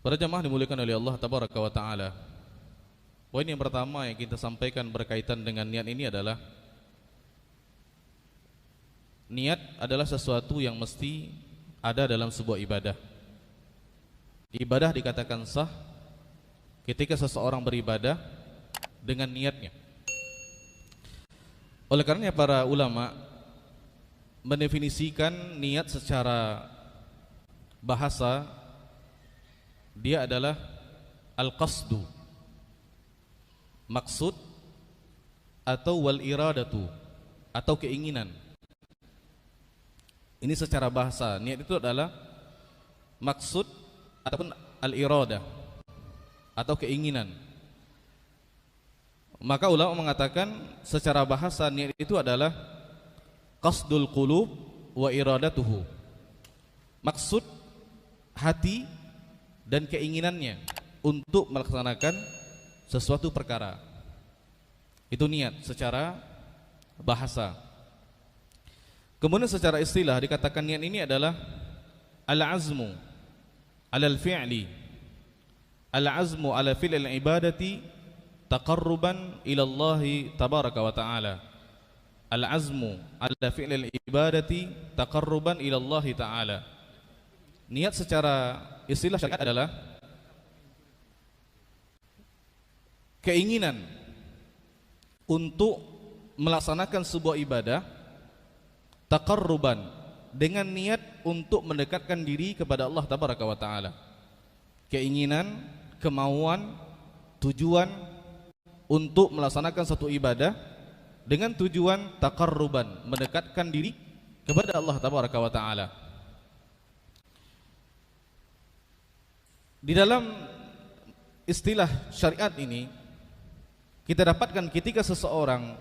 Para jamaah dimuliakan oleh Allah Tabaraka wa Ta'ala. Poin yang pertama yang kita sampaikan berkaitan dengan niat ini adalah niat adalah sesuatu yang mesti ada dalam sebuah ibadah. Ibadah dikatakan sah ketika seseorang beribadah dengan niatnya. Oleh karenanya para ulama mendefinisikan niat secara bahasa, dia adalah al-qasdu, maksud, atau wal iradatu, atau keinginan. Ini secara bahasa, niat itu adalah maksud ataupun al-iradah, atau keinginan. Maka ulama mengatakan secara bahasa niat itu adalah qasdul qulub wa iradatuhu, maksud hati dan keinginannya untuk melaksanakan sesuatu perkara. Itu niat secara bahasa. Kemudian secara istilah dikatakan niat ini adalah al-azmu alal fi'li, al-azmu ala fi'l ibadati taqarruban ila Allah tabaraka wa ta'ala. Al-azmu ala fi'l ibadati taqarruban ila Allah ta'ala. Niat secara istilah syariat adalah keinginan untuk melaksanakan sebuah ibadah taqarruban, dengan niat untuk mendekatkan diri kepada Allah Tabaraka wa Ta'ala. Keinginan, kemauan, tujuan untuk melaksanakan satu ibadah dengan tujuan taqarruban, mendekatkan diri kepada Allah Tabaraka wa Ta'ala. Di dalam istilah syariat ini kita dapatkan ketika seseorang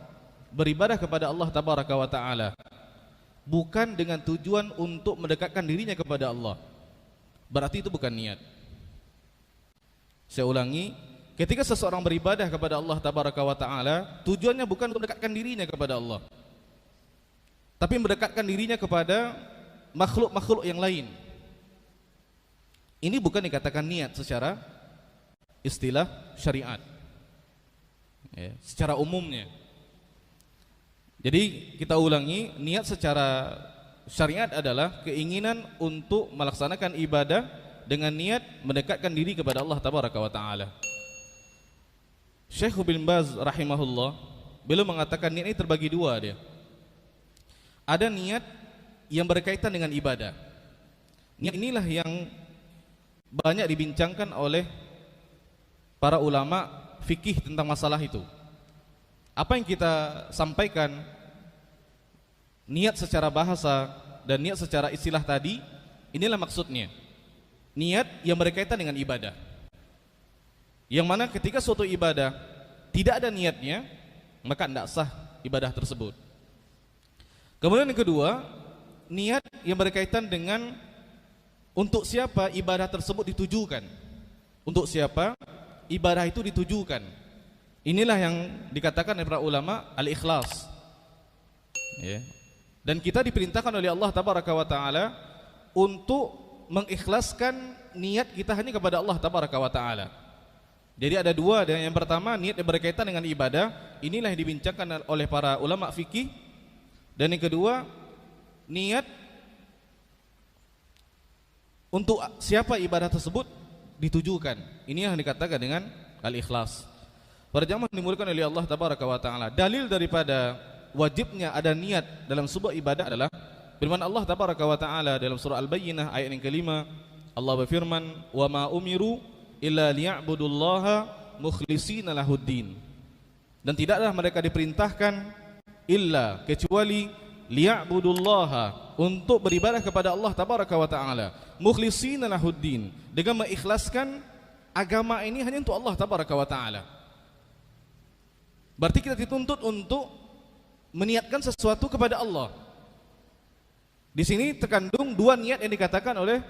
beribadah kepada Allah Tabaraka wa Ta'ala bukan dengan tujuan untuk mendekatkan dirinya kepada Allah, berarti itu bukan niat. Saya ulangi, ketika seseorang beribadah kepada Allah Tabaraka wa Ta'ala tujuannya bukan untuk mendekatkan dirinya kepada Allah, tapi mendekatkan dirinya kepada makhluk-makhluk yang lain. Ini bukan dikatakan niat secara istilah syariat, ya, secara umumnya. Jadi kita ulangi, niat secara syariat adalah keinginan untuk melaksanakan ibadah dengan niat mendekatkan diri kepada Allah Tabaraka wa Ta'ala. Syekh bin Baz rahimahullah beliau mengatakan niat ini terbagi dua dia. Ada niat yang berkaitan dengan ibadah. Niat inilah yang banyak dibincangkan oleh para ulama fikih tentang masalah itu. Apa yang kita sampaikan, niat secara bahasa dan niat secara istilah tadi, inilah maksudnya. Niat yang berkaitan dengan ibadah, yang mana ketika suatu ibadah tidak ada niatnya, maka tidak sah ibadah tersebut. Kemudian yang kedua, niat yang berkaitan dengan untuk siapa ibadah tersebut ditujukan, untuk siapa ibadah itu ditujukan. Inilah yang dikatakan oleh para ulama al-ikhlas, ya. Dan kita diperintahkan oleh Allah Tabaraka wa Ta'ala untuk mengikhlaskan niat kita hanya kepada Allah Tabaraka wa Ta'ala. Jadi ada dua, dan yang pertama niat yang berkaitan dengan ibadah, inilah yang dibincangkan oleh para ulama fikih. Dan yang kedua, niat untuk siapa ibadah tersebut ditujukan. Ini yang dikatakan dengan al-ikhlas. Para jamaah dimuliakan oleh Allah Tabaraka wa Ta'ala, dalil daripada wajibnya ada niat dalam sebuah ibadah adalah firman Allah Tabaraka wa Ta'ala dalam surah Al-Bayyinah ayat yang kelima. Allah berfirman, "Wa ma umiru illa liya'budullaha mukhlishina lahuddin." Dan tidaklah mereka diperintahkan illa, kecuali liya'budullaha, untuk beribadah kepada Allah Tabaraka wa Ta'ala, mukhlishina lahuddin, dengan mengikhlaskan agama ini hanya untuk Allah Tabaraka wa Ta'ala. Berarti kita dituntut untuk meniatkan sesuatu kepada Allah. Di sini terkandung dua niat yang dikatakan oleh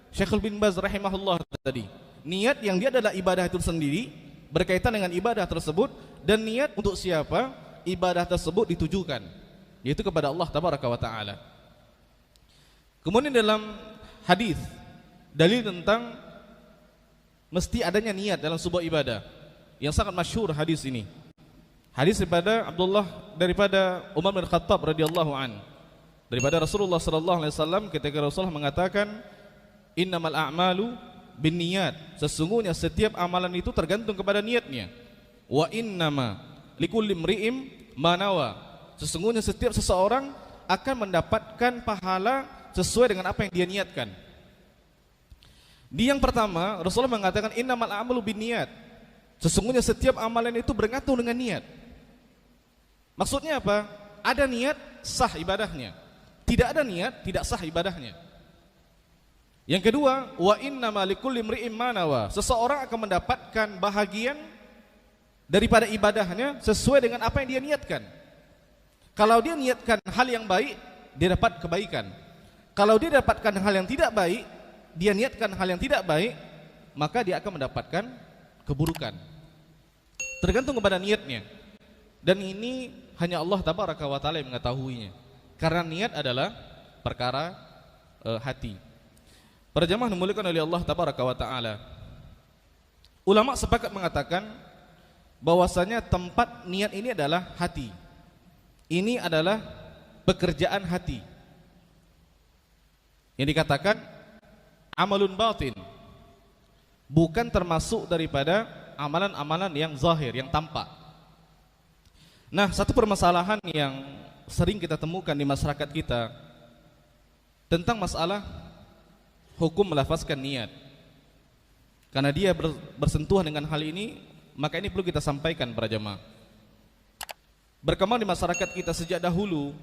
Syekh bin Baz rahimahullah tadi. Niat yang dia adalah ibadah itu sendiri, berkaitan dengan ibadah tersebut, dan niat untuk siapa ibadah tersebut ditujukan, yaitu kepada Allah Tabaraka wa Ta'ala. Kemudian dalam hadis dalil tentang mesti adanya niat dalam sebuah ibadah yang sangat masyhur hadis ini. Hadis daripada Umar bin Khattab radhiyallahu an, daripada Rasulullah sallallahu alaihi wasallam ketika Rasulullah mengatakan innamal a'malu binniyat, sesungguhnya setiap amalan itu tergantung kepada niatnya. Wa innama likulli imri'in ma nawa, sesungguhnya setiap seseorang akan mendapatkan pahala sesuai dengan apa yang dia niatkan. Di yang pertama Rasulullah mengatakan innamal a'malu binniyat, sesungguhnya setiap amalan itu bergantung dengan niat. Maksudnya apa? Ada niat sah ibadahnya, tidak ada niat tidak sah ibadahnya. Yang kedua, wa innama likulli imri'in ma nawa, seseorang akan mendapatkan bahagian daripada ibadahnya sesuai dengan apa yang dia niatkan. Kalau dia niatkan hal yang baik, dia dapat kebaikan. Kalau dia dapatkan hal yang tidak baik, dia niatkan hal yang tidak baik, maka dia akan mendapatkan keburukan. Tergantung kepada niatnya. Dan ini hanya Allah tabaraka wa taala yang mengetahuinya. Karena niat adalah perkara hati. Para jamaah dimuliakan oleh Allah tabaraka wa taala. Ulama sepakat mengatakan bahwasanya tempat niat ini adalah hati. Ini adalah pekerjaan hati. Yang dikatakan amalun batin, bukan termasuk daripada amalan-amalan yang zahir, yang tampak. Nah, satu permasalahan yang sering kita temukan di masyarakat kita tentang masalah hukum melafazkan niat. Karena dia bersentuhan dengan hal ini, maka ini perlu kita sampaikan para jemaah. Berkembang di masyarakat kita sejak dahulu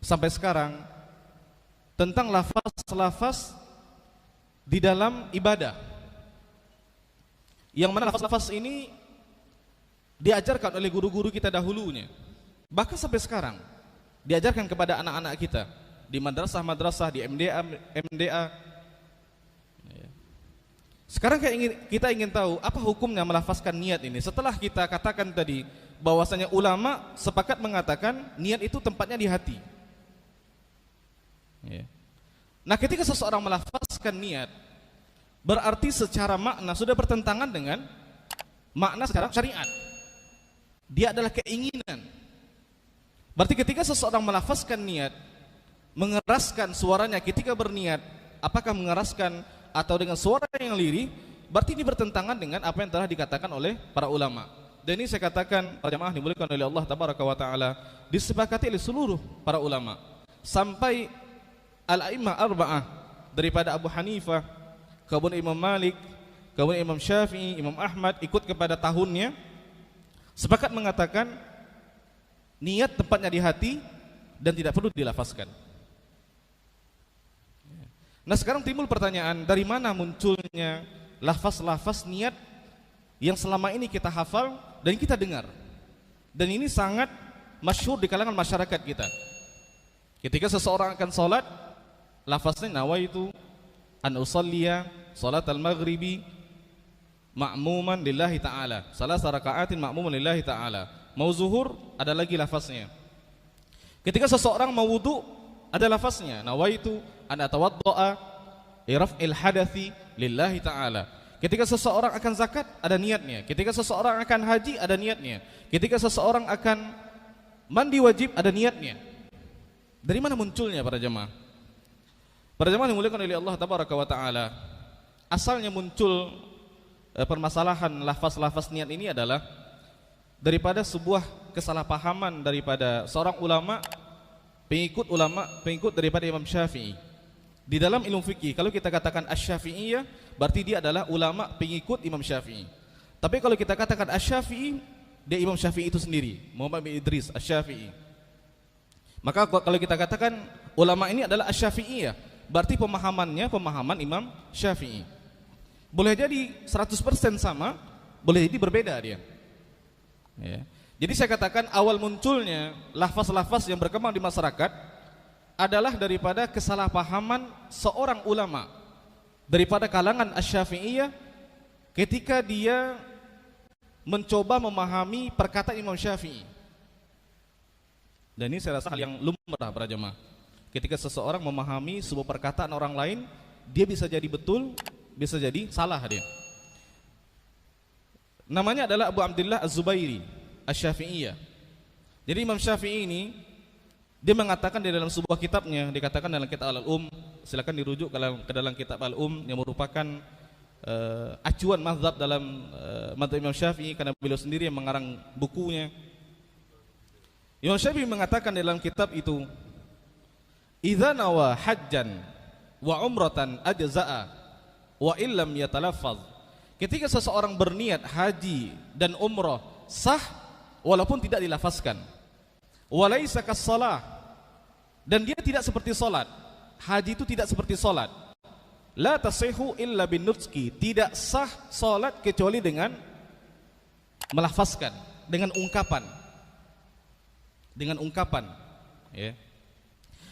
sampai sekarang tentang lafaz-lafaz di dalam ibadah, yang mana lafaz-lafaz ini diajarkan oleh guru-guru kita dahulunya, bahkan sampai sekarang diajarkan kepada anak-anak kita di madrasah-madrasah, di MDA. Sekarang kita ingin tahu apa hukumnya melafazkan niat ini. Setelah kita katakan tadi bahwasanya ulama sepakat mengatakan niat itu tempatnya di hati. Nah, ketika seseorang melafazkan niat, berarti secara makna sudah bertentangan dengan makna secara syariat. Dia adalah keinginan. Berarti ketika seseorang melafazkan niat, mengeraskan suaranya ketika berniat, apakah mengeraskan atau dengan suara yang lirih, berarti ini bertentangan dengan apa yang telah dikatakan oleh para ulama. Dan ini saya katakan para jamaah dimuliakan oleh Allah tabaraka wa taala, disepakati oleh seluruh para ulama. Sampai al-a'immah arba'ah daripada Abu Hanifah, kemudian Imam Malik, kemudian Imam Syafi'i, Imam Ahmad ikut kepada tahunnya, sepakat mengatakan niat tempatnya di hati dan tidak perlu dilafazkan. Nah, sekarang timbul pertanyaan, dari mana munculnya lafaz-lafaz niat yang selama ini kita hafal dan kita dengar? Dan ini sangat masyhur di kalangan masyarakat kita. Ketika seseorang akan salat, lafaznya nawaitu an usalliya salatal maghribi ma'muman lillahi ta'ala, salasa raka'atin ma'muman lillahi ta'ala. Mau zuhur ada lagi lafaznya. Ketika seseorang mau wudu ada lafaznya, nawaitu an atawadda'a iraf'il hadathi lillahi ta'ala. Ketika seseorang akan zakat ada niatnya. Ketika seseorang akan haji ada niatnya. Ketika seseorang akan mandi wajib ada niatnya. Dari mana munculnya para jemaah? Para jemaah dimuliakan oleh Allah tabaraka wa taala, asalnya muncul permasalahan lafaz-lafaz niat ini adalah daripada sebuah kesalahpahaman daripada seorang pengikut daripada Imam Syafi'i. Di dalam ilmu fikih, kalau kita katakan Asy-Syafi'iyah, berarti dia adalah ulama pengikut Imam Syafi'i. Tapi kalau kita katakan Asy-Syafi'i, dia Imam Syafi'i itu sendiri, Muhammad bin Idris Asy-Syafi'i. Maka kalau kita katakan ulama ini adalah Asy-Syafi'iyah, berarti pemahamannya pemahaman Imam Syafi'i. Boleh jadi 100% sama, boleh jadi berbeda dia. Ya. Jadi saya katakan awal munculnya lafaz-lafaz yang berkembang di masyarakat adalah daripada kesalahpahaman seorang ulama daripada kalangan Asy-Syafi'iyah ketika dia mencoba memahami perkataan Imam Syafi'i. Dan ini saya rasa hal yang lumrah para jemaah. Ketika seseorang memahami sebuah perkataan orang lain dia bisa jadi betul, bisa jadi salah dia. Namanya adalah Abu Abdullah Az-Zubairi Asy-Syafi'iyah. Jadi Imam Syafi'i ini dia mengatakan di dalam sebuah kitabnya, dikatakan dalam kitab Al-Um, silakan dirujuk ke dalam kitab Al-Um yang merupakan acuan mazhab dalam mazhab Imam Syafi'i karena beliau sendiri yang mengarang bukunya. Imam Syafi'i mengatakan dalam kitab itu, "Idza nawa hajjan wa umratan ajza'a wa illam yatalaffaz." Ketika seseorang berniat haji dan umrah sah walaupun tidak dilafazkan. Walaisa kas-shalah, dan dia tidak seperti salat. Haji itu tidak seperti salat. La tasihhu illa bin nutqi, tidak sah salat kecuali dengan melafazkan, dengan ungkapan. Dengan ungkapan, ya.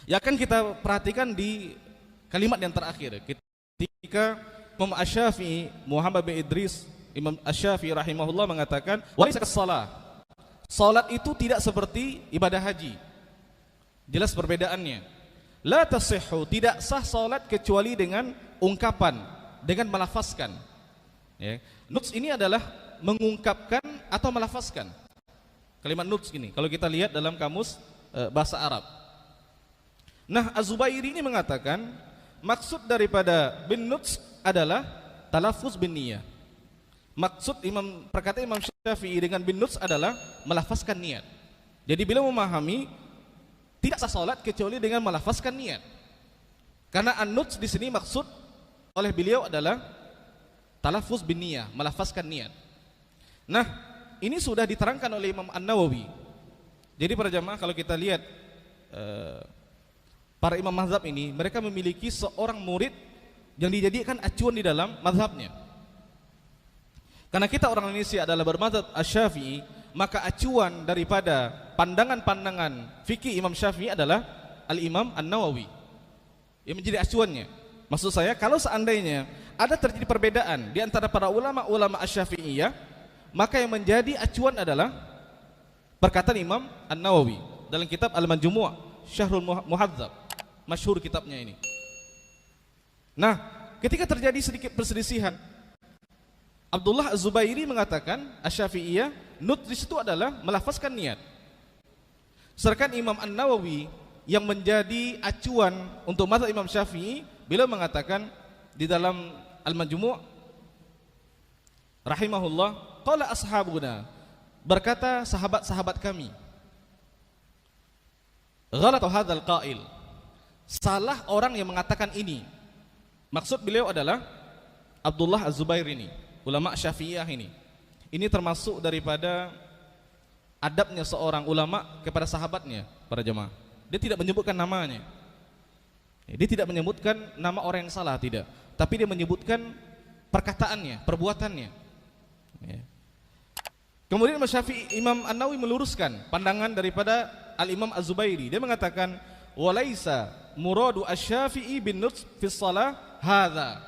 Ya akan kita perhatikan di kalimat yang terakhir ketika Imam Asy-Syafi'i Muhammad bin Idris Imam Asy-Syafi'i rahimahullah mengatakan walaisa kas-shalah, salat itu tidak seperti ibadah haji. Jelas perbedaannya. La tasihhu, tidak sah salat kecuali dengan ungkapan, dengan melafazkan, ya. Nuts ini adalah mengungkapkan atau melafazkan. Kalimat nuts ini kalau kita lihat dalam kamus bahasa Arab. Nah, Az-Zubairi ini mengatakan maksud daripada bin nuts adalah talaffuz bin niyah. Maksud perkataan Imam Syafi'i dengan bin nuts adalah melafazkan niat. Jadi beliau memahami tidak sah salat kecuali dengan melafazkan niat. Karena an-nuts di sini maksud oleh beliau adalah talaffuz bin niyah, melafazkan niat. Nah, ini sudah diterangkan oleh Imam An-Nawawi. Jadi para jamaah kalau kita lihat para imam mazhab ini, mereka memiliki seorang murid yang dijadikan acuan di dalam mazhabnya. Karena kita orang Indonesia adalah bermazhab Asy-Syafi'i, maka acuan daripada pandangan-pandangan fikih Imam Syafi'i adalah Al-Imam An-Nawawi yang menjadi acuannya. Maksud saya, kalau seandainya ada terjadi perbedaan di antara para ulama-ulama Asy-Syafi'iyah, maka yang menjadi acuan adalah perkataan Imam An-Nawawi dalam kitab Al-Majmu' Syarhul Muhadzab, masyhur kitabnya ini. Nah, ketika terjadi sedikit perselisihan, Abdullah Az-Zubairi mengatakan Asy-Syafi'iyah nutris itu adalah melafazkan niat. Sedangkan Imam An-Nawawi yang menjadi acuan untuk mazhab Imam Syafi'i, beliau mengatakan di dalam Al-Majmu' rahimahullah, qala ashabuna, berkata sahabat-sahabat kami, ghalata hadzal qail, salah orang yang mengatakan ini. Maksud beliau adalah Abdullah Az-Zubairi ini, ulama Syafi'iyah ini. Ini termasuk daripada adabnya seorang ulama kepada sahabatnya, para jemaah. Dia tidak menyebutkan namanya. Dia tidak menyebutkan nama orang yang salah, tidak. Tapi dia menyebutkan perkataannya, perbuatannya. Kemudian Imam An-Nawawi meluruskan pandangan daripada Al-Imam Az-Zubairi. Dia mengatakan walaisa muradu asy-Syafi'i bin nuts fi shalah hadza.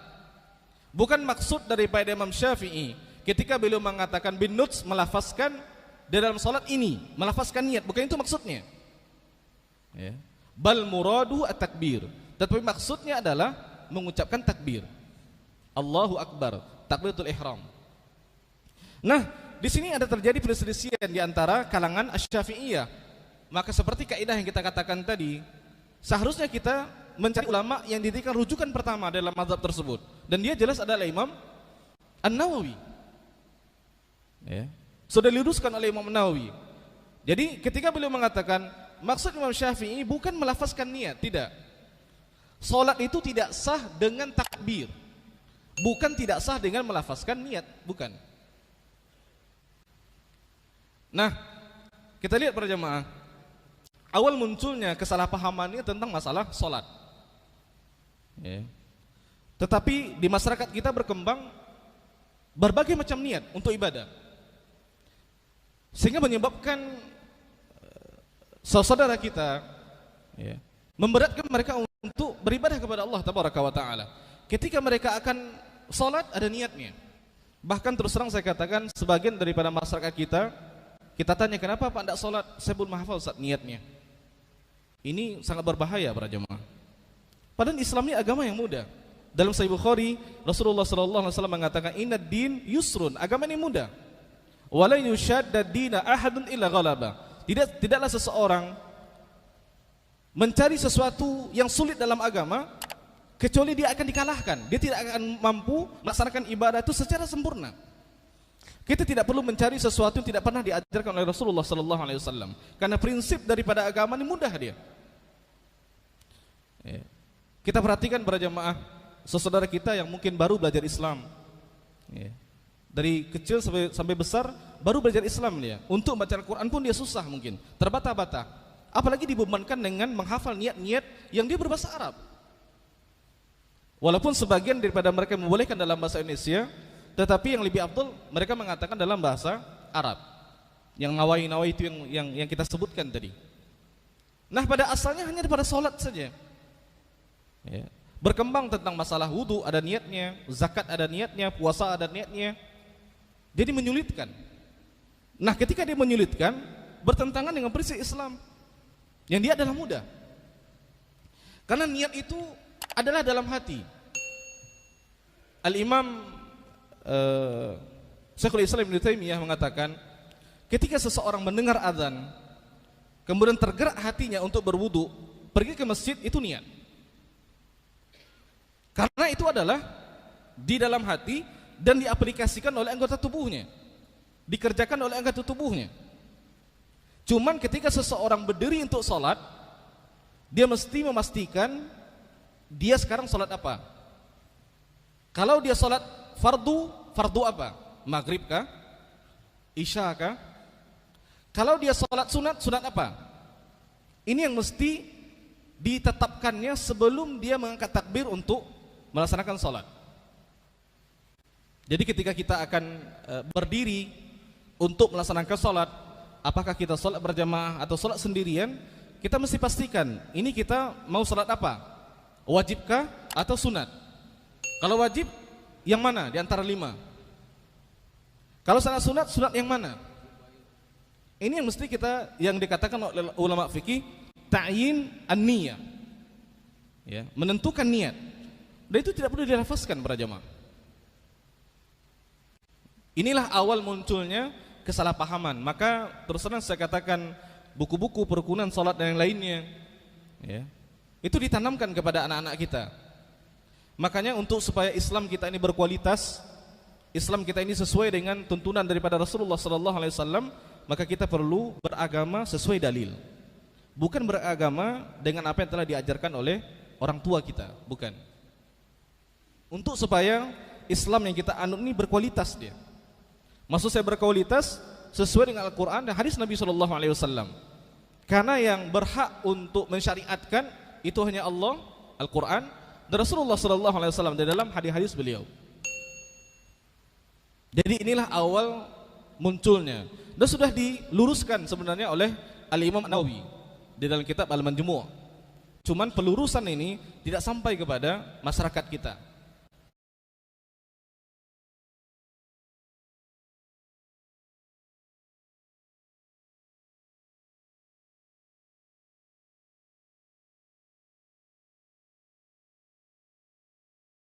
Bukan maksud daripada Imam Syafi'i ketika beliau mengatakan bin nuts melafazkan di dalam salat ini, melafazkan niat, bukan itu maksudnya. Ya. Bal muradu at-takbir. Tetapi maksudnya adalah mengucapkan takbir. Allahu Akbar, takbiratul ihram. Nah, di sini ada terjadi perselisihan di antara kalangan Asy-Syafi'iyah. Maka seperti kaidah yang kita katakan tadi, seharusnya kita mencari ulama yang dijadikan rujukan pertama dalam mazhab tersebut, dan dia jelas adalah Imam An-Nawawi. Ya. Sudah diluruskan oleh Imam An-Nawawi. Jadi ketika beliau mengatakan maksud Imam Syafi'i bukan melafazkan niat, tidak. Salat itu tidak sah dengan takbir, bukan tidak sah dengan melafazkan niat, bukan. Nah, kita lihat para jemaah, awal munculnya kesalahpahaman ini tentang masalah salat. Ya. Tetapi di masyarakat kita berkembang berbagai macam niat untuk ibadah, sehingga menyebabkan saudara kita, ya, memberatkan mereka untuk beribadah kepada Allah Tabaraka wa Ta'ala. Ketika mereka akan salat ada niatnya. Bahkan terus terang saya katakan, sebagian daripada masyarakat kita tanya, kenapa Pak tidak salat? Saya belum hafal Ustaz niatnya. Ini sangat berbahaya para jemaah. Padahal Islam ini agama yang mudah. Dalam Sahih Bukhari, Rasulullah sallallahu alaihi wasallam mengatakan, "Innad din yusrun." Agama ini mudah. "Wala yushadda dina ahadun illa ghalaba." Tidaklah seseorang mencari sesuatu yang sulit dalam agama kecuali dia akan dikalahkan. Dia tidak akan mampu melaksanakan ibadah itu secara sempurna. Kita tidak perlu mencari sesuatu yang tidak pernah diajarkan oleh Rasulullah sallallahu alaihi wasallam. Karena prinsip daripada agama ini mudah dia. Kita perhatikan para jamaah, saudara kita yang mungkin baru belajar Islam, dari kecil sampai besar baru belajar Islam dia. Untuk baca Al-Quran pun dia susah mungkin, terbata-bata. Apalagi dibebankan dengan menghafal niat-niat yang dia berbahasa Arab. Walaupun sebagian daripada mereka membolehkan dalam bahasa Indonesia, tetapi yang lebih afdal mereka mengatakan dalam bahasa Arab. Yang nawai-nawai itu yang kita sebutkan tadi. Nah, pada asalnya hanya pada salat saja. Berkembang tentang masalah wudu ada niatnya, zakat ada niatnya, puasa ada niatnya. Jadi menyulitkan. Nah, ketika dia menyulitkan, bertentangan dengan prinsip Islam yang dia adalah mudah. Karena niat itu adalah dalam hati. Al-Imam Syekhul Islam Ibnu Taimiyah mengatakan, ketika seseorang mendengar azan, kemudian tergerak hatinya untuk berwudu, pergi ke masjid, itu niat. Karena itu adalah di dalam hati dan diaplikasikan oleh anggota tubuhnya, dikerjakan oleh anggota tubuhnya. Cuman ketika seseorang berdiri untuk sholat, dia mesti memastikan dia sekarang sholat apa. Kalau dia sholat fardu apa? Maghrib kah? Isya kah? Kalau dia sholat sunat apa? Ini yang mesti ditetapkannya sebelum dia mengangkat takbir untuk melaksanakan sholat. Jadi ketika kita akan berdiri untuk melaksanakan sholat, apakah kita sholat berjamaah atau sholat sendirian, kita mesti pastikan ini kita mau sholat apa, wajibkah atau sunat. Kalau wajib yang mana di antara 5? Kalau sholat sunat yang mana? Ini yang mesti kita, yang dikatakan oleh ulama fikih ta'yin an-niyah, menentukan niat. Dan itu tidak perlu dilafazkan para jamaah. Inilah awal munculnya kesalahpahaman. Maka terus terang saya katakan, buku-buku perukunan salat dan yang lainnya, itu ditanamkan kepada anak-anak kita. Makanya untuk supaya Islam kita ini berkualitas, Islam kita ini sesuai dengan tuntunan daripada Rasulullah SAW, maka kita perlu beragama sesuai dalil. Bukan beragama dengan apa yang telah diajarkan oleh orang tua kita, bukan. Untuk supaya Islam yang kita anut ini berkualitas dia. Maksud saya berkualitas sesuai dengan Al-Quran dan hadis Nabi SAW. Karena yang berhak untuk mensyariatkan itu hanya Allah, Al-Quran, dan Rasulullah SAW di dalam hadis-hadis beliau. Jadi inilah awal munculnya. Dan sudah diluruskan sebenarnya oleh Al-Imam An-Nawawi di dalam kitab Al-Majmu'. Cuman pelurusan ini tidak sampai kepada masyarakat kita.